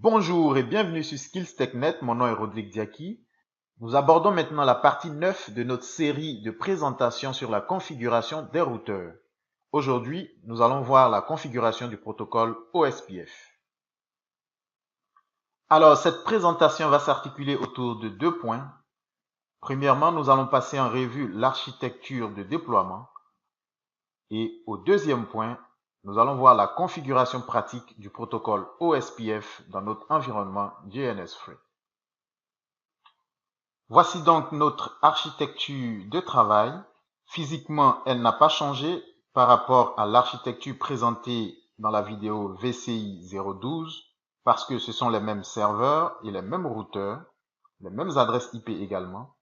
Bonjour et bienvenue sur SkillsTechNet, mon nom est Rodrigue Diaki. Nous abordons maintenant la partie 9 de notre série de présentations sur la configuration des routeurs. Aujourd'hui, nous allons voir la configuration du protocole OSPF. Alors, cette présentation va s'articuler autour de deux points. Premièrement, nous allons passer en revue l'architecture de déploiement. Et au deuxième point, nous allons voir la configuration pratique du protocole OSPF dans notre environnement JNS-Free. Voici donc notre architecture de travail. Physiquement, elle n'a pas changé par rapport à l'architecture présentée dans la vidéo VCI 012 parce que ce sont les mêmes serveurs et les mêmes routeurs, les mêmes adresses IP également,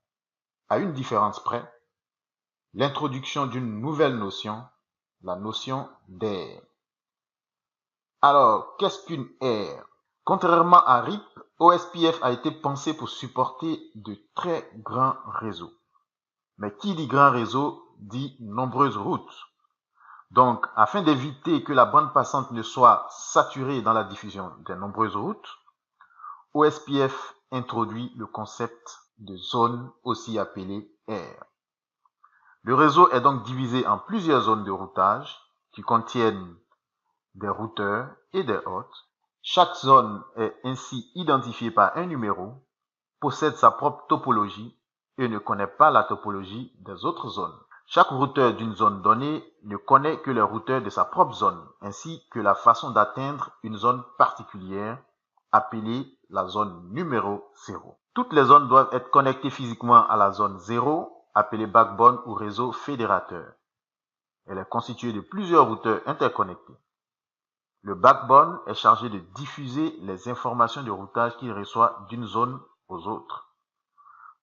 à une différence près, l'introduction d'une nouvelle notion, la notion d'aire. Alors, qu'est-ce qu'une aire? Contrairement à RIP, OSPF a été pensé pour supporter de très grands réseaux. Mais qui dit grand réseau dit nombreuses routes. Donc, afin d'éviter que la bande passante ne soit saturée dans la diffusion des nombreuses routes, OSPF introduit le concept de zone, aussi appelée aire. Le réseau est donc divisé en plusieurs zones de routage qui contiennent des routeurs et des hôtes. Chaque zone est ainsi identifiée par un numéro, possède sa propre topologie et ne connaît pas la topologie des autres zones. Chaque routeur d'une zone donnée ne connaît que les routeurs de sa propre zone, ainsi que la façon d'atteindre une zone particulière, appelée la zone numéro 0. Toutes les zones doivent être connectées physiquement à la zone 0, appelée backbone ou réseau fédérateur. Elle est constituée de plusieurs routeurs interconnectés. Le backbone est chargé de diffuser les informations de routage qu'il reçoit d'une zone aux autres.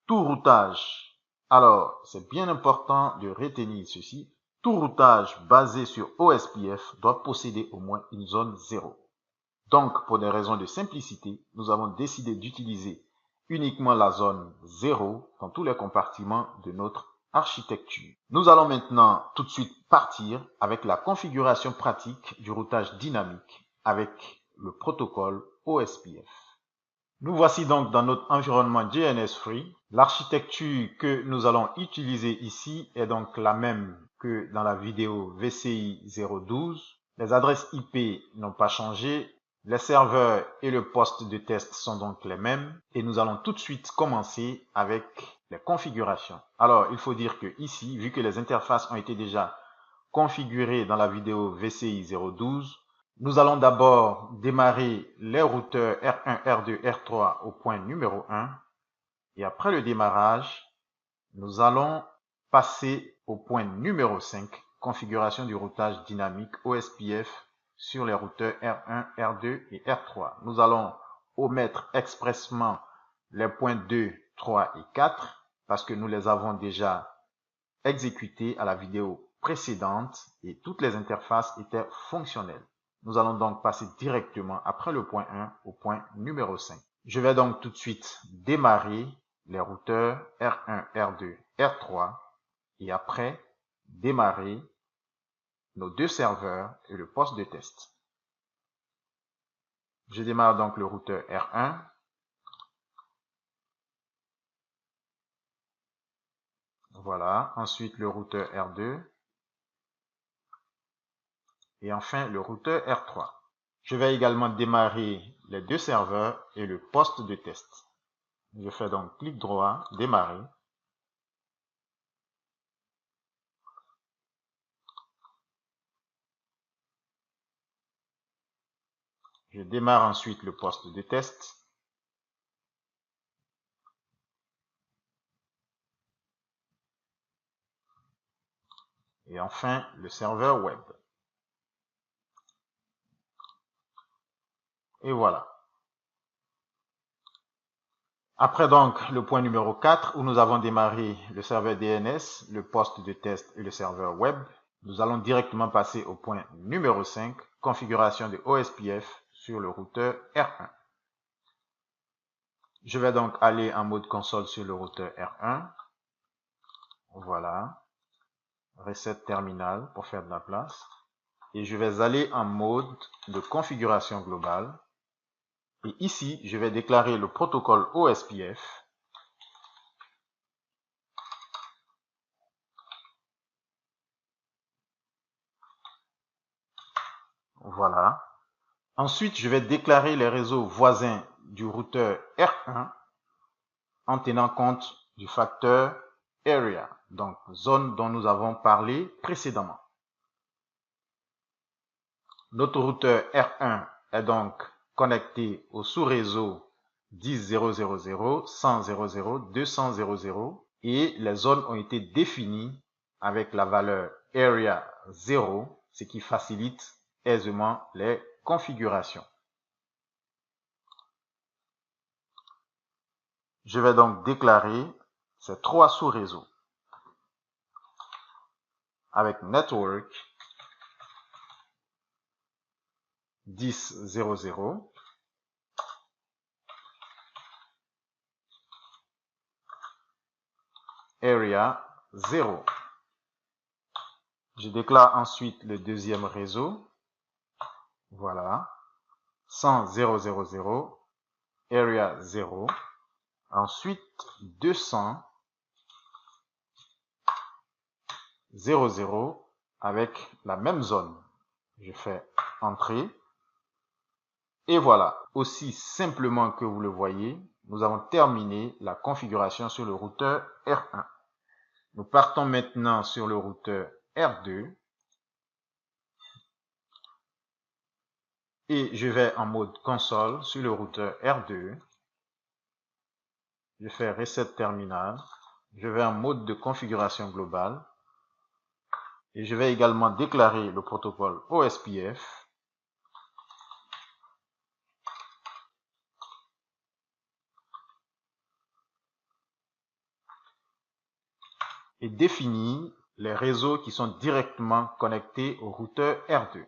Tout routage, alors c'est bien important de retenir ceci, tout routage basé sur OSPF doit posséder au moins une zone 0. Donc, pour des raisons de simplicité, nous avons décidé d'utiliser uniquement la zone 0 dans tous les compartiments de notre architecture. Nous allons maintenant tout de suite partir avec la configuration pratique du routage dynamique avec le protocole OSPF. Nous voici donc dans notre environnement JNS-Free. L'architecture que nous allons utiliser ici est donc la même que dans la vidéo VCI 012. Les adresses IP n'ont pas changé. Les serveurs et le poste de test sont donc les mêmes. Et nous allons tout de suite commencer avec les configurations. Alors, il faut dire que ici, vu que les interfaces ont été déjà configurées dans la vidéo VCI 012, nous allons d'abord démarrer les routeurs R1, R2, R3 au point numéro 1. Et après le démarrage, nous allons passer au point numéro 5, configuration du routage dynamique OSPF sur les routeurs R1, R2 et R3. Nous allons omettre expressément les points 2, 3 et 4 parce que nous les avons déjà exécutés à la vidéo précédente et toutes les interfaces étaient fonctionnelles. Nous allons donc passer directement après le point 1 au point numéro 5. Je vais donc tout de suite démarrer les routeurs R1, R2, R3 et après démarrer nos deux serveurs et le poste de test. Je démarre donc le routeur R1. Voilà, ensuite le routeur R2 et enfin le routeur R3. Je vais également démarrer les deux serveurs et le poste de test. Je fais donc clic droit, démarrer. Je démarre ensuite le poste de test. Et enfin, le serveur web. Et voilà. Après donc le point numéro 4 où nous avons démarré le serveur DNS, le poste de test et le serveur web, nous allons directement passer au point numéro 5, configuration de OSPF sur le routeur R1. Je vais donc aller en mode console sur le routeur R1. Voilà. Reset terminal pour faire de la place. Et je vais aller en mode de configuration globale. Et ici, je vais déclarer le protocole OSPF. Voilà. Ensuite, je vais déclarer les réseaux voisins du routeur R1 en tenant compte du facteur Area, donc zone dont nous avons parlé précédemment. Notre routeur R1 est donc connecté au sous-réseau 10.0.0.0, 100.0.0, 200.0.0 et les zones ont été définies avec la valeur Area 0, ce qui facilite aisément les configurations. Je vais donc déclarer ces trois sous-réseaux avec Network 10.0.0, Area 0. Je déclare ensuite le deuxième réseau. Voilà. 100.0.0.0, Area 0. Ensuite, 200.0.0 avec la même zone. Je fais Entrée. Et voilà. Aussi simplement que vous le voyez, nous avons terminé la configuration sur le routeur R1. Nous partons maintenant sur le routeur R2. Et je vais en mode console sur le routeur R2. Je fais Reset Terminal. Je vais en mode de configuration globale. Et je vais également déclarer le protocole OSPF. Et définir les réseaux qui sont directement connectés au routeur R2.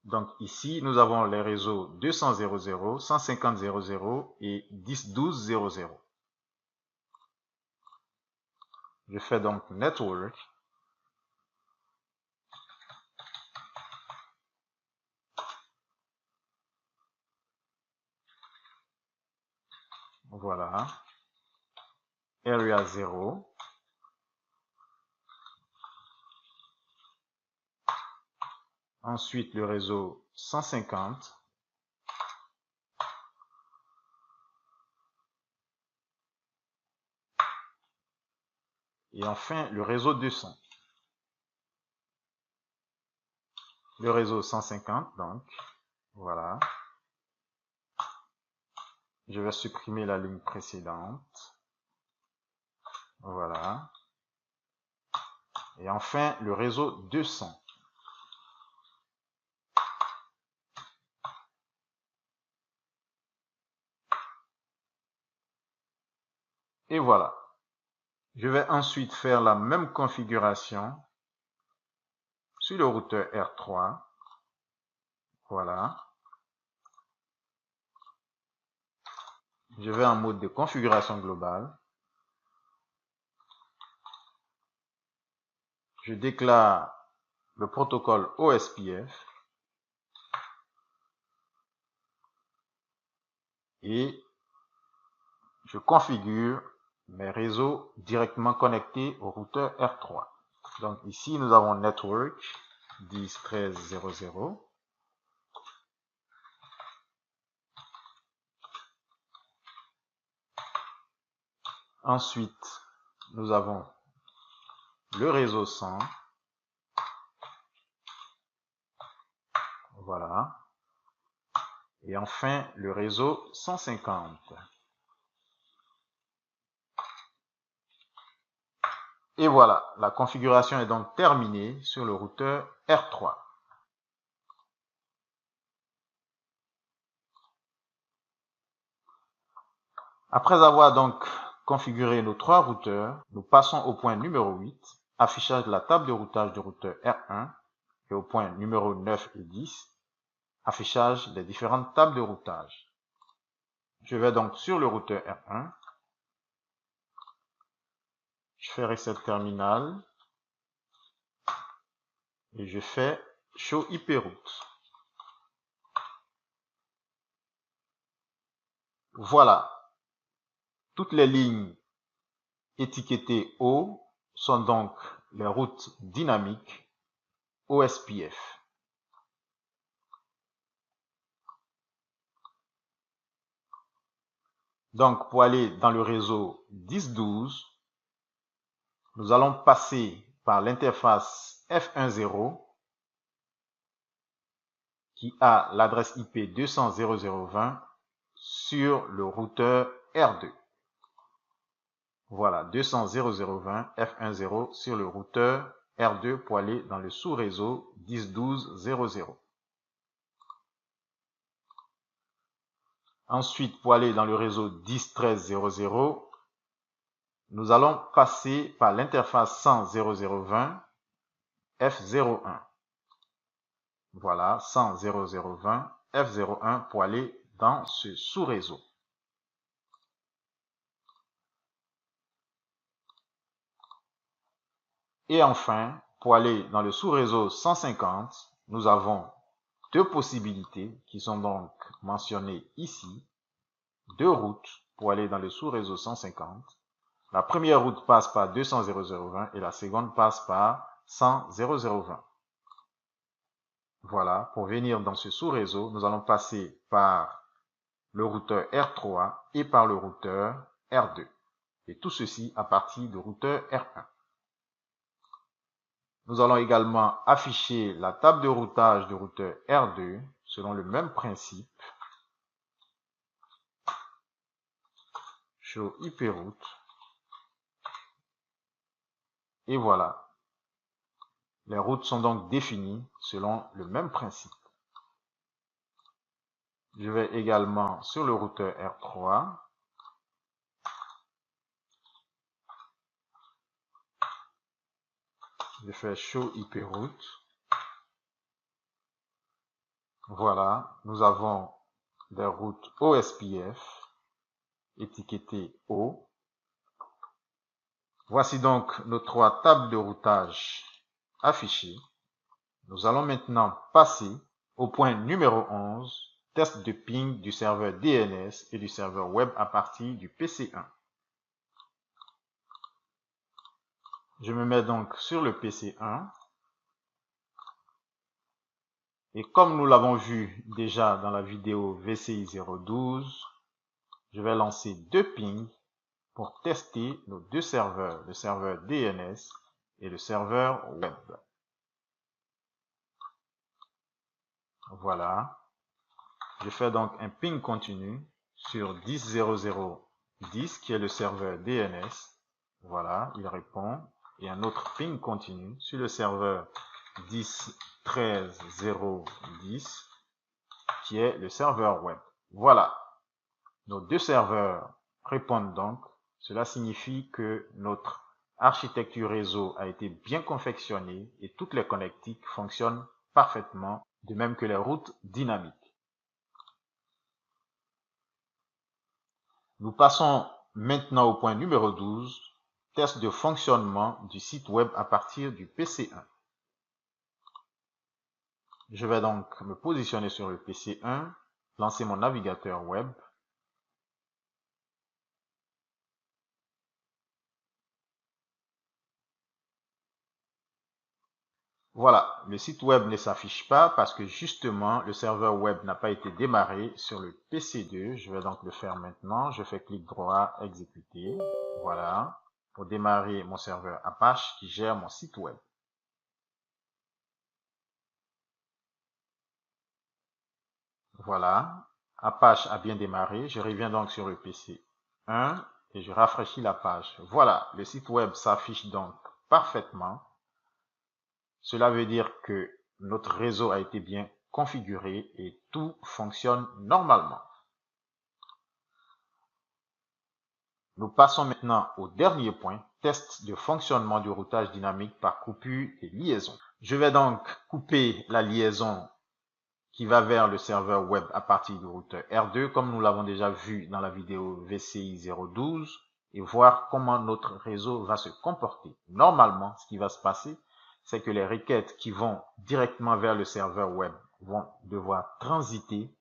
Donc ici, nous avons les réseaux 200.0.0, 150.0.0 et 10.12.0.0. Je fais donc Network. Voilà. Area 0. Ensuite, le réseau 150. Et enfin, le réseau 200. Le réseau 150, donc, voilà. Je vais supprimer la ligne précédente. Voilà. Et enfin, le réseau 200. Et voilà. Je vais ensuite faire la même configuration sur le routeur R3. Voilà. Je vais en mode de configuration globale. Je déclare le protocole OSPF. Et je configure mes réseaux directement connectés au routeur R3. Donc ici, nous avons Network 10.13.0.0. Ensuite, nous avons le réseau 100. Voilà. Et enfin, le réseau 150. Et voilà, la configuration est donc terminée sur le routeur R3. Après avoir donc configuré nos trois routeurs, nous passons au point numéro 8, affichage de la table de routage du routeur R1, et au point numéro 9 et 10, affichage des différentes tables de routage. Je vais donc sur le routeur R1, je fais Reset Terminal, et je fais Show IP Route. Voilà, toutes les lignes étiquetées O sont donc les routes dynamiques OSPF. Donc, pour aller dans le réseau 10.12, nous allons passer par l'interface F10 qui a l'adresse IP 200.0.0.20 sur le routeur R2. Voilà, 200.0.0.20 F10 sur le routeur R2 pour aller dans le sous-réseau 10.12.0.0. Ensuite, pour aller dans le réseau 10.13.0.0, nous allons passer par l'interface 100.0.0.20 F01. Voilà, 100.0.0.20 F01 pour aller dans ce sous-réseau. Et enfin, pour aller dans le sous-réseau 150, nous avons deux possibilités qui sont donc mentionnées ici. Deux routes pour aller dans le sous-réseau 150. La première route passe par 200.0.0.20 et la seconde passe par 100.0.0.20. Voilà, pour venir dans ce sous-réseau, nous allons passer par le routeur R3 et par le routeur R2. Et tout ceci à partir du routeur R1. Nous allons également afficher la table de routage du routeur R2 selon le même principe. Show IP route. Et voilà. Les routes sont donc définies selon le même principe. Je vais également sur le routeur R3. Je fais Show IP route. Voilà, nous avons des routes OSPF étiquetées O. Voici donc nos trois tables de routage affichées. Nous allons maintenant passer au point numéro 11, test de ping du serveur DNS et du serveur web à partir du PC1. Je me mets donc sur le PC1. Et comme nous l'avons vu déjà dans la vidéo VCI 012, je vais lancer deux pings pour tester nos deux serveurs, le serveur DNS et le serveur web. Voilà. Je fais donc un ping continu sur 10.0.0.10 qui est le serveur DNS. Voilà, il répond. Et un autre ping continu sur le serveur 10.13.0.10 qui est le serveur web. Voilà. Nos deux serveurs répondent donc. Cela signifie que notre architecture réseau a été bien confectionnée et toutes les connectiques fonctionnent parfaitement, de même que les routes dynamiques. Nous passons maintenant au point numéro 12, test de fonctionnement du site web à partir du PC1. Je vais donc me positionner sur le PC1, lancer mon navigateur web. Voilà, le site web ne s'affiche pas parce que justement le serveur web n'a pas été démarré sur le PC2. Je vais donc le faire maintenant. Je fais clic droit, exécuter. Voilà, pour démarrer mon serveur Apache qui gère mon site web. Voilà, Apache a bien démarré. Je reviens donc sur le PC1 et je rafraîchis la page. Voilà, le site web s'affiche donc parfaitement. Cela veut dire que notre réseau a été bien configuré et tout fonctionne normalement. Nous passons maintenant au dernier point, test de fonctionnement du routage dynamique par coupure et liaison. Je vais donc couper la liaison qui va vers le serveur web à partir du routeur R2, comme nous l'avons déjà vu dans la vidéo VCI 012, et voir comment notre réseau va se comporter. Normalement, ce qui va se passer, c'est que les requêtes qui vont directement vers le serveur web vont devoir transiter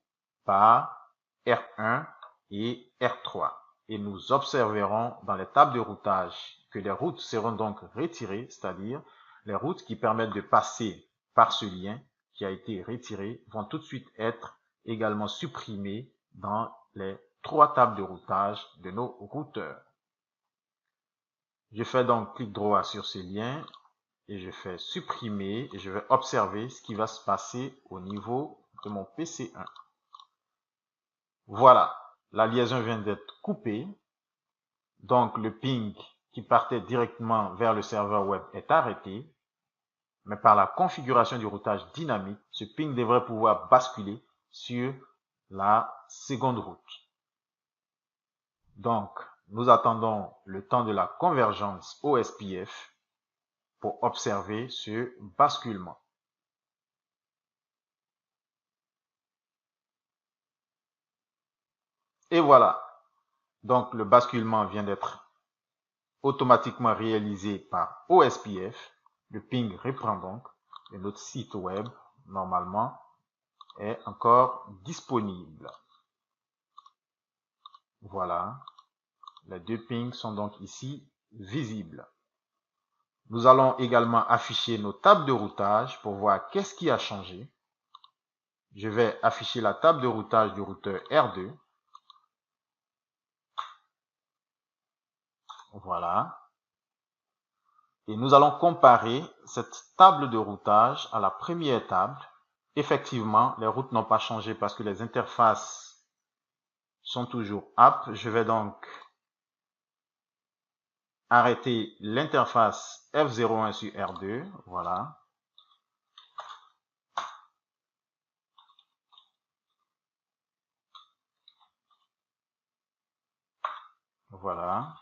par R1 et R3. Et nous observerons dans les tables de routage que les routes seront donc retirées, c'est-à-dire les routes qui permettent de passer par ce lien qui a été retiré vont tout de suite être également supprimées dans les 3 tables de routage de nos routeurs. Je fais donc clic droit sur ce lien et je fais supprimer et je vais observer ce qui va se passer au niveau de mon PC1. Voilà, la liaison vient d'être coupée. Donc le ping qui partait directement vers le serveur web est arrêté. Mais par la configuration du routage dynamique, ce ping devrait pouvoir basculer sur la seconde route. Donc, nous attendons le temps de la convergence OSPF pour observer ce basculement. Et voilà. Donc, le basculement vient d'être automatiquement réalisé par OSPF. Le ping reprend donc et notre site web, normalement, est encore disponible. Voilà. Les 2 pings sont donc ici visibles. Nous allons également afficher nos tables de routage pour voir qu'est-ce qui a changé. Je vais afficher la table de routage du routeur R2. Voilà. Et nous allons comparer cette table de routage à la première table. Effectivement, les routes n'ont pas changé parce que les interfaces sont toujours app. Je vais donc arrêter l'interface F01 sur R2. Voilà. Voilà.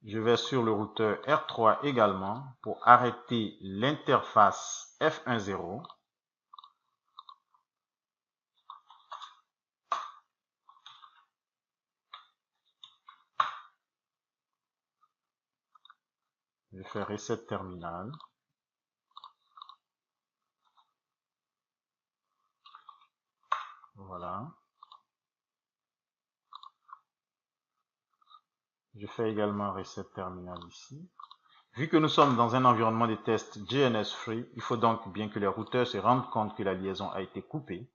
Je vais sur le routeur R3 également pour arrêter l'interface F10. Je fais reset terminal. Voilà. Je fais également reset terminal ici. Vu que nous sommes dans un environnement de test GNS Free, il faut donc bien que les routeurs se rendent compte que la liaison a été coupée.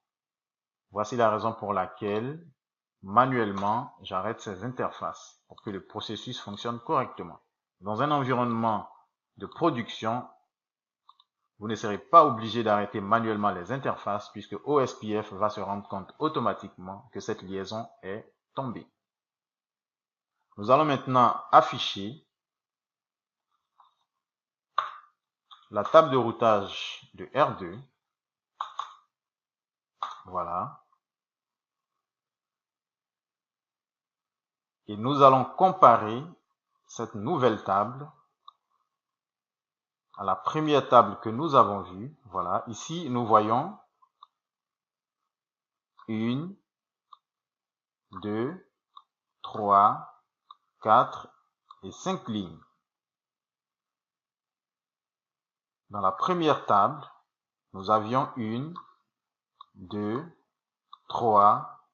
Voici la raison pour laquelle, manuellement, j'arrête ces interfaces pour que le processus fonctionne correctement. Dans un environnement de production, vous ne serez pas obligé d'arrêter manuellement les interfaces puisque OSPF va se rendre compte automatiquement que cette liaison est tombée. Nous allons maintenant afficher la table de routage de R2. Voilà. Et nous allons comparer cette nouvelle table à la première table que nous avons vue. Voilà. Ici, nous voyons 1, 2, 3, 4 et 5 lignes. Dans la première table, nous avions 1, 2, 3,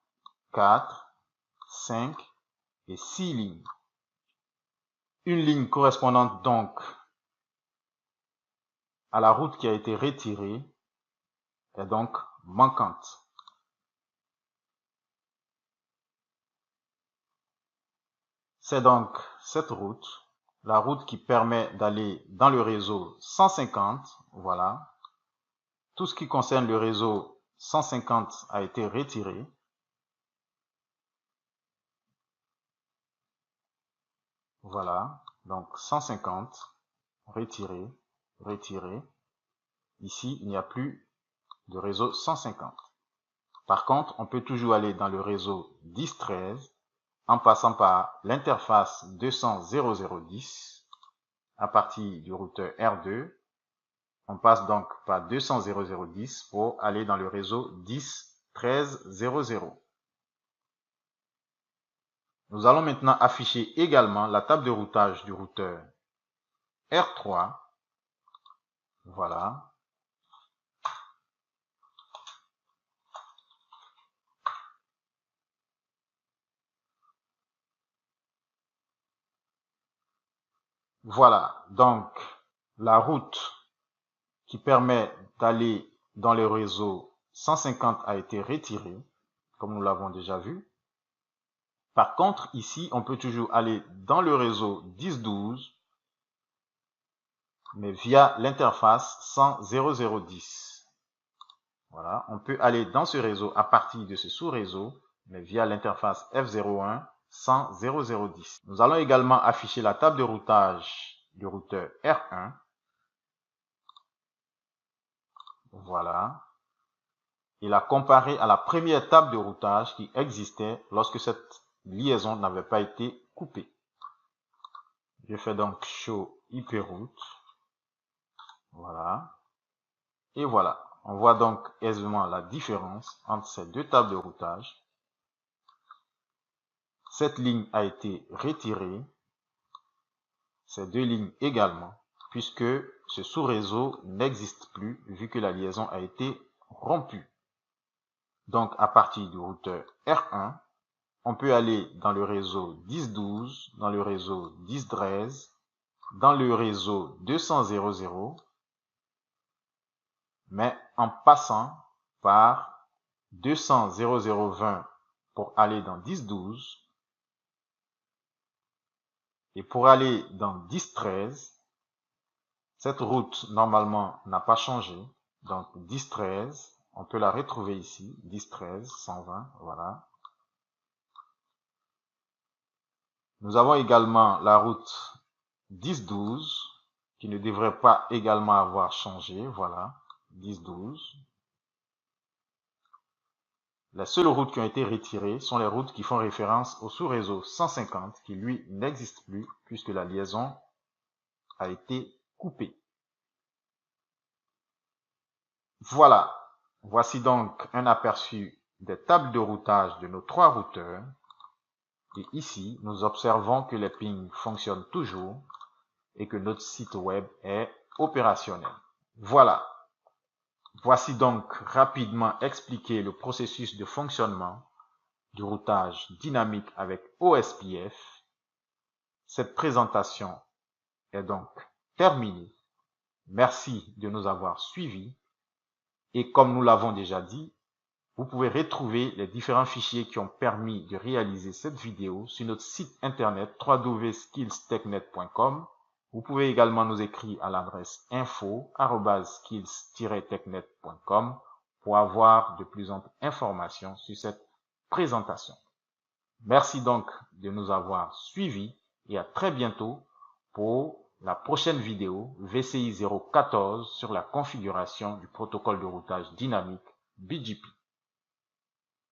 4, 5 et 6 lignes. Une ligne correspondante donc à la route qui a été retirée est donc manquante. C'est donc cette route, la route qui permet d'aller dans le réseau 150, voilà. Tout ce qui concerne le réseau 150 a été retiré. Voilà, donc 150, retiré, retiré. Ici, il n'y a plus de réseau 150. Par contre, on peut toujours aller dans le réseau 10-13 en passant par l'interface 200.0.0.10 à partir du routeur R2. On passe donc par 200.0.0.10 pour aller dans le réseau 10.13.0.0. Nous allons maintenant afficher également la table de routage du routeur R3. Voilà. Voilà, donc la route qui permet d'aller dans le réseau 150 a été retirée, comme nous l'avons déjà vu. Par contre, ici, on peut toujours aller dans le réseau 10.12, mais via l'interface 100.0.0.10. Voilà, on peut aller dans ce réseau à partir de ce sous-réseau, mais via l'interface F01 100.0.0.10. Nous allons également afficher la table de routage du routeur R1. Voilà. Et la comparer à la première table de routage qui existait lorsque cette liaison n'avait pas été coupée. Je fais donc Show IP route. Voilà. Et voilà. On voit donc aisément la différence entre ces deux tables de routage. Cette ligne a été retirée. Ces deux lignes également, puisque ce sous-réseau n'existe plus vu que la liaison a été rompue. Donc, à partir du routeur R1, on peut aller dans le réseau 10.12, dans le réseau 10.13, dans le réseau 200.0.0, mais en passant par 200.0.0.20 pour aller dans 10.12 et pour aller dans 10.13, cette route normalement n'a pas changé, donc 10.13, on peut la retrouver ici, 10.13, 120, voilà. Nous avons également la route 10.12 qui ne devrait pas également avoir changé, voilà, 10.12. Les seules routes qui ont été retirées sont les routes qui font référence au sous-réseau 150 qui lui n'existe plus puisque la liaison a été coupée. Voilà, voici donc un aperçu des tables de routage de nos trois routeurs. Et ici, nous observons que les pings fonctionnent toujours et que notre site web est opérationnel. Voilà. Voici donc rapidement expliqué le processus de fonctionnement du routage dynamique avec OSPF. Cette présentation est donc terminée. Merci de nous avoir suivis. Et comme nous l'avons déjà dit, vous pouvez retrouver les différents fichiers qui ont permis de réaliser cette vidéo sur notre site internet www.skillstechnet.com. Vous pouvez également nous écrire à l'adresse info@skills-technet.com pour avoir de plus amples informations sur cette présentation. Merci donc de nous avoir suivis et à très bientôt pour la prochaine vidéo VCI 014 sur la configuration du protocole de routage dynamique BGP.